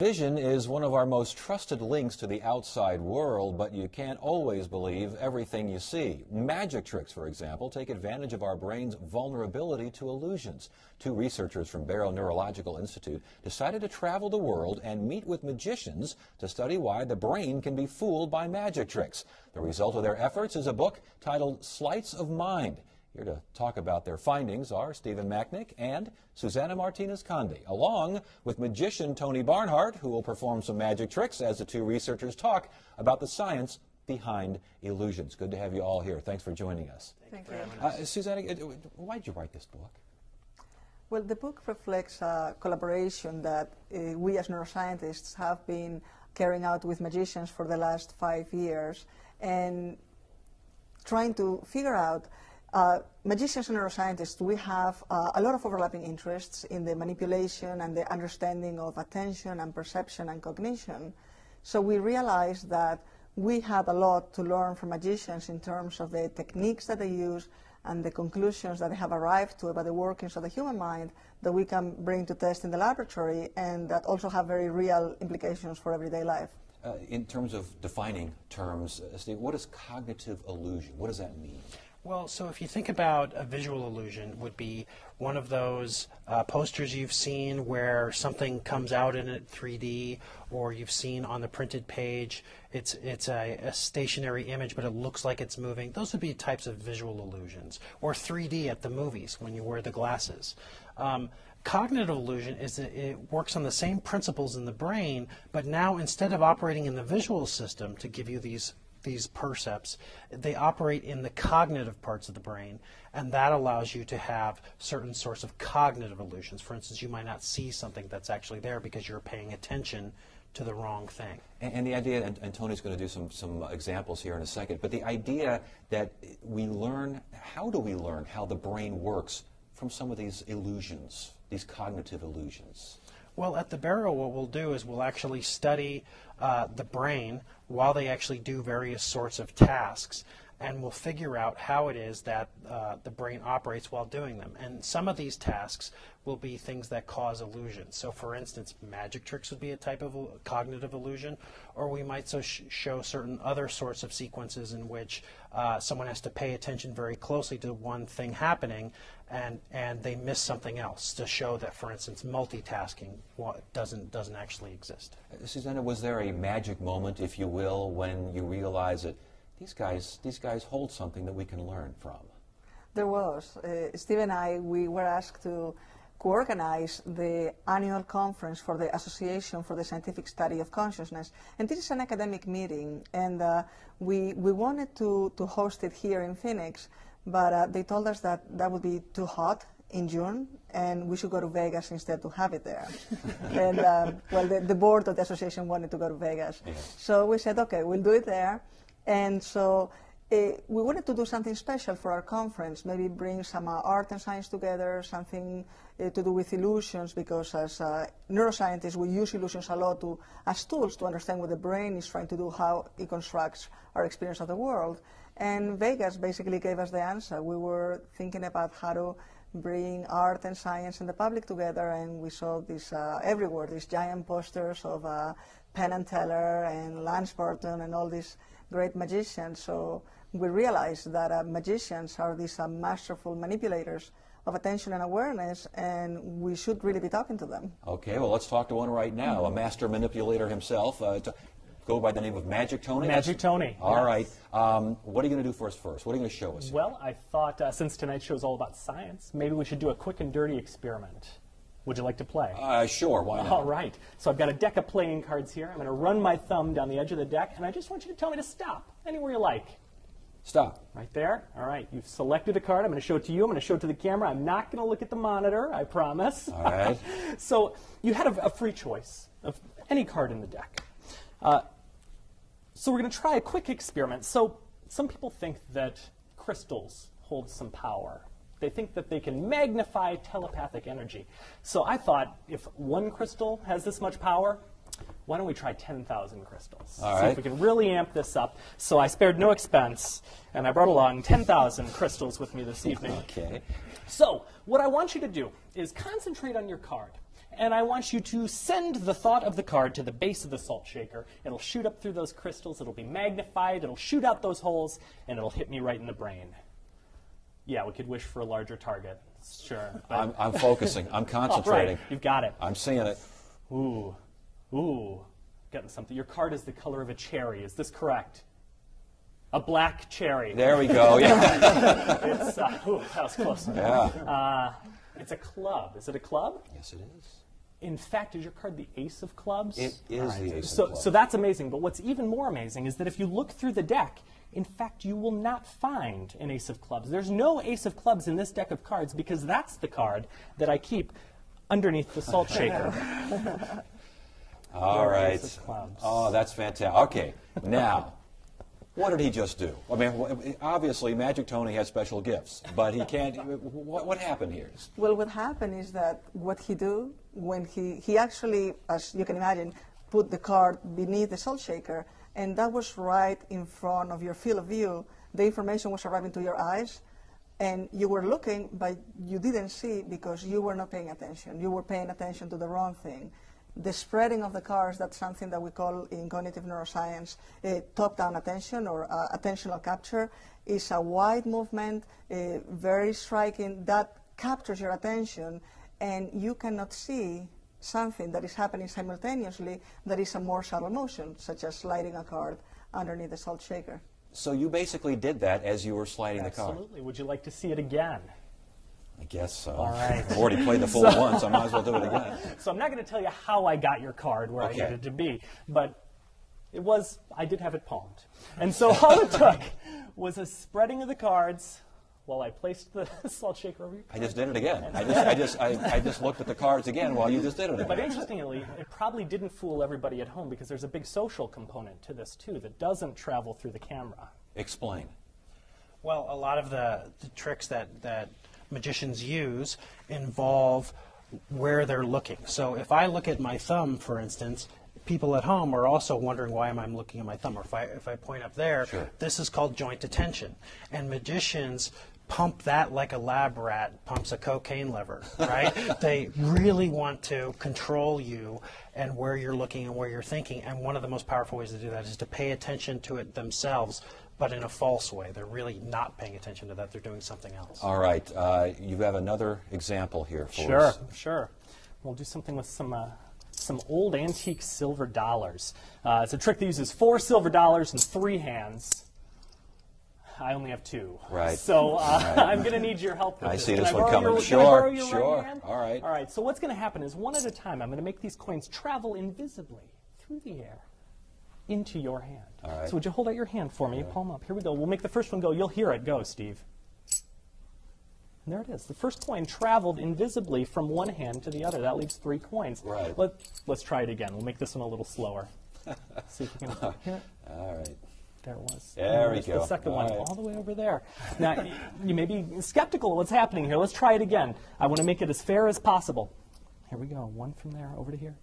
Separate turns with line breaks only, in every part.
Vision is one of our most trusted links to the outside world, but you can't always believe everything you see. Magic tricks, for example, take advantage of our brain's vulnerability to illusions. Two researchers from Barrow Neurological Institute decided to travel the world and meet with magicians to study why the brain can be fooled by magic tricks. The result of their efforts is a book titled Sleights of Mind. Here to talk about their findings are Stephen Macknick and Susana Martinez-Conde, along with magician Tony Barnhart, who will perform some magic tricks as the two researchers talk about the science behind illusions. Good to have you all here. Thanks for joining us.
Thank you.
Susana, why did you write this book?
Well, the book reflects a collaboration that we as neuroscientists have been carrying out with magicians for the last 5 years and trying to figure out magicians and neuroscientists, we have a lot of overlapping interests in the manipulation and the understanding of attention and perception and cognition. So we realized that we had a lot to learn from magicians in terms of the techniques that they use and the conclusions that they have arrived to about the workings of the human mind that we can bring to test in the laboratory and that also have very real implications for everyday life.
In terms of defining terms, Steve, what is cognitive illusion? What does that mean?
Well, so if you think about a visual illusion, would be one of those posters you've seen where something comes out in it 3D, or you've seen on the printed page, it's a stationary image, but it looks like it's moving. Those would be types of visual illusions. Or 3D at the movies when you wear the glasses. Cognitive illusion is that it works on the same principles in the brain, but now instead of operating in the visual system to give you these percepts, they operate in the cognitive parts of the brain, and that allows you to have certain sorts of cognitive illusions. For instance, you might not see something that's actually there because you're paying attention to the wrong thing. And
the idea, and Tony's going to do some examples here in a second, but the idea that we learn, how do we learn how the brain works from some of these illusions, these cognitive illusions?
Well, at the Barrow, what we'll do is we'll actually study the brain while they actually do various sorts of tasks, and we'll figure out how it is that the brain operates while doing them. And some of these tasks will be things that cause illusions. So, for instance, magic tricks would be a type of cognitive illusion, or we might show certain other sorts of sequences in which someone has to pay attention very closely to one thing happening, and they miss something else to show that, for instance, multitasking doesn't actually exist.
Susana, was there a magic moment, if you will, when you realized that these guys hold something that we can learn from?
There was. Steve and I, we were asked to co-organize the annual conference for the Association for the Scientific Study of Consciousness. And this is an academic meeting, and we wanted to host it here in Phoenix, but they told us that that would be too hot in June, and we should go to Vegas instead to have it there. And, well, the board of the association wanted to go to Vegas. Yeah. So we said, okay, we'll do it there. And so we wanted to do something special for our conference, maybe bring some art and science together, something to do with illusions, because as neuroscientists, we use illusions a lot as tools to understand what the brain is trying to do, how it constructs our experience of the world. And Vegas basically gave us the answer. We were thinking about how to bring art and science and the public together, and we saw this everywhere, these giant posters of Penn and Teller and Lance Burton and all these great magicians. So we realized that magicians are these masterful manipulators of attention and awareness, and we should really be talking to them.
Okay, well, let's talk to one right now, a master manipulator himself. Go by the name of Magic Tony?
Magic Tony.
All right. What are you going to do for us first? What are you going to show us?
Well, I thought since tonight's show is all about science, maybe we should do a quick and dirty experiment. Would you like to play?
Sure, why not?
All right. So I've got a deck of playing cards here. I'm going to run my thumb down the edge of the deck, and I just want you to tell me to stop anywhere you like.
Stop.
Right there. All right. You've selected a card. I'm going to show it to you. I'm going to show it to the camera. I'm not going to look at the monitor, I promise.
All right.
So you had a free choice of any card in the deck. So we're going to try a quick experiment. So some people think that crystals hold some power. They think that they can magnify telepathic energy. So I thought, if one crystal has this much power, why don't we try 10,000 crystals?
All right.
See if we can really amp this up. So I spared no expense, and I brought along 10,000 crystals with me this evening.
Okay.
So what I want you to do is concentrate on your card. and I want you to send the thought of the card to the base of the salt shaker. It'll shoot up through those crystals, it'll be magnified, it'll shoot out those holes, and it'll hit me right in the brain. Yeah, we could wish for a larger target. Sure.
I'm focusing. I'm concentrating.
All right, you've got it.
I'm seeing it.
Ooh. Getting something. Your card is the color of a cherry. Is this correct? A black cherry.
There we go. Yeah.
It's, that was close.
Yeah.
It's a club. Is it a club?
Yes, it is.
In fact, is your card the ace of clubs?
It is the ace of clubs.
So that's amazing. But what's even more amazing is that if you look through the deck, in fact, you will not find an ace of clubs. There's no ace of clubs in this deck of cards because that's the card that I keep underneath the salt shaker.
All right.
Ace of clubs.
Oh, that's fantastic. Okay, now, what did he just do? I mean, obviously, Magic Tony has special gifts, but he can't. What happened here?
Well, what happened is that what he do when he actually, as you can imagine, put the card beneath the salt shaker, and that was right in front of your field of view. The information was arriving to your eyes, and you were looking, but you didn't see because you were not paying attention. You were paying attention to the wrong thing. The spreading of the cards, that's something that we call in cognitive neuroscience top-down attention or attentional capture, is a wide movement, very striking, that captures your attention, and you cannot see something that is happening simultaneously that is a more subtle motion, such as sliding a card underneath the salt shaker.
So you basically did that as you were sliding the card.
Absolutely. Would you like to see it again?
I guess so.
All right.
I've already played the fool once. I might as well do it again.
So I'm not going to tell you how I got your card where I needed it to be, but I did have it palmed. And so all it took was a spreading of the cards while I placed the salt shaker over your card.
I just did it again. I just looked at the cards again while you just did it again.
But interestingly, it probably didn't fool everybody at home because there's a big social component to this too that doesn't travel through the camera.
Explain.
Well, a lot of the tricks that magicians use involve where they're looking. So if I look at my thumb, for instance, people at home are also wondering why am I looking at my thumb. Or if I point up there,
sure.
This is called joint attention. And magicians pump that like a lab rat pumps a cocaine lever, right? They really want to control you and where you're looking and where you're thinking. And one of the most powerful ways to do that is to pay attention to it themselves, but in a false way. They're really not paying attention to that. They're doing something else.
All right. You have another example here for us.
Sure. We'll do something with some old antique silver dollars. It's a trick that uses 4 silver dollars and 3 hands. I only have 2.
Right.
So
right.
I'm going to need your help with
I
this.
see
Can
this
I
one
borrow
coming.
Can I
Sure,
borrow your
sure.
right hand?
All right.
All right. So what's going to happen is one at a time, I'm going to make these coins travel invisibly through the air into your hand.
All right.
So would you hold out your hand for me, palm up? Here we go. We'll make the first one go. You'll hear it go, Steve. And there it is. The first coin traveled invisibly from one hand to the other. That leaves 3 coins.
Right.
Let's try it again. We'll make this one a little slower. See if we can hear it.
All right.
There it was.
There we
There's
go.
The second
all
one,
right.
all the way over there. Now, you may be skeptical of what's happening here. Let's try it again. I want to make it as fair as possible. Here we go. One from there over to here.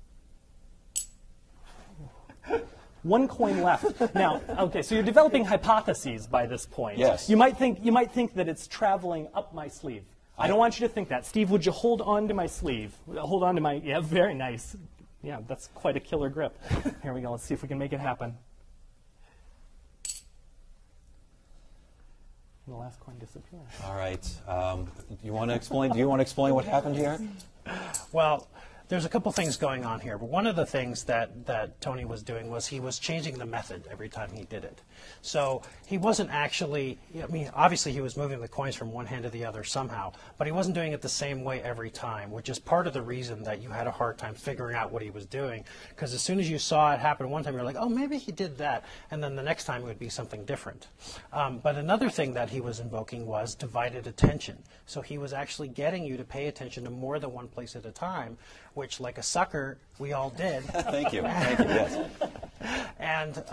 1 coin left. Now, okay, so you're developing hypotheses by this point.
Yes.
You might think that it's traveling up my sleeve. I don't want you to think that. Steve, would you hold on to my sleeve? Hold on to my, yeah, very nice. Yeah, that's quite a killer grip. Here we go. Let's see if we can make it happen. And the last coin disappeared.
All right. Do you want to explain what happened here?
Well, there's a couple things going on here. But one of the things that Tony was doing was he was changing the method every time he did it. So he wasn't actually, I mean, obviously he was moving the coins from one hand to the other somehow, but he wasn't doing it the same way every time, which is part of the reason that you had a hard time figuring out what he was doing. Because as soon as you saw it happen one time, you're like, oh, maybe he did that. And then the next time it would be something different. But another thing that he was invoking was divided attention. So he was actually getting you to pay attention to more than one place at a time, which, like a sucker, we all did.
Thank you. Thank you. Yes.
And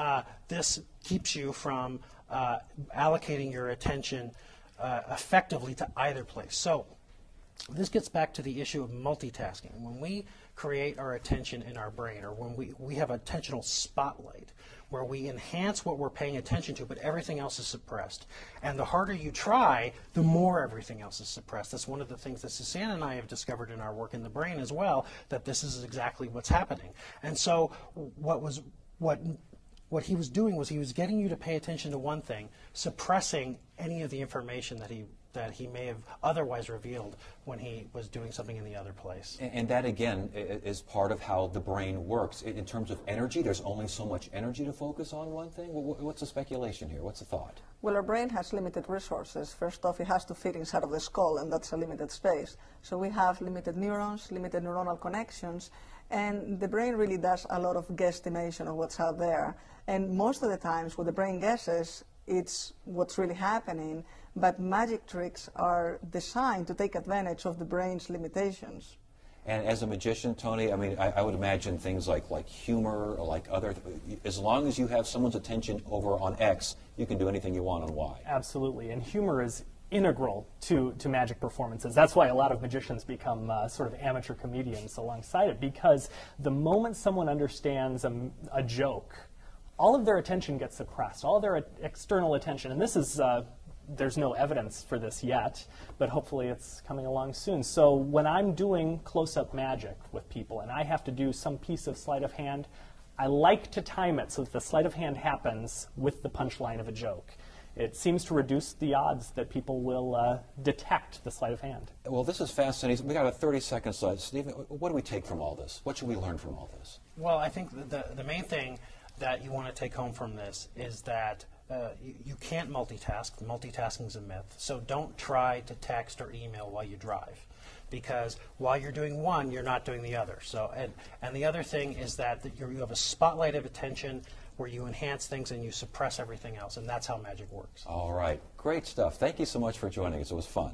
this keeps you from allocating your attention effectively to either place. So this gets back to the issue of multitasking. When we create our attention in our brain, or when we have attentional spotlight, where we enhance what we're paying attention to, but everything else is suppressed. And the harder you try, the more everything else is suppressed. That's one of the things that Susanna and I have discovered in our work in the brain as well, that this is exactly what's happening. And so what he was doing was he was getting you to pay attention to one thing, suppressing any of the information that he may have otherwise revealed when he was doing something in the other place.
And that, again, is part of how the brain works. In terms of energy, there's only so much energy to focus on one thing? What's the speculation here? What's the thought?
Well, our brain has limited resources. First off, it has to fit inside of the skull, and that's a limited space. So we have limited neurons, limited neuronal connections, and the brain really does a lot of guesstimation of what's out there. And most of the times, what the brain guesses, it's what's really happening, but magic tricks are designed to take advantage of the brain's limitations.
And as a magician, Tony, I mean, I would imagine things like humor or like other, as long as you have someone's attention over on X, you can do anything you want on Y.
Absolutely, and humor is integral to magic performances. That's why a lot of magicians become sort of amateur comedians alongside it, because the moment someone understands a joke, all of their attention gets suppressed, all of their external attention, and this is, there's no evidence for this yet, but hopefully it's coming along soon. So when I'm doing close-up magic with people and I have to do some piece of sleight of hand, I like to time it so that the sleight of hand happens with the punchline of a joke. It seems to reduce the odds that people will detect the sleight of hand.
Well, this is fascinating. We got a 30-second slide. Stephen, what do we take from all this? What should we learn from all this?
Well, I think the main thing that you want to take home from this is that you can't multitask. Multitasking is a myth. So don't try to text or email while you drive, because while you're doing one, you're not doing the other. So, and the other thing is that you have a spotlight of attention where you enhance things and you suppress everything else, and that's how magic works.
All right. Great stuff. Thank you so much for joining us. It was fun.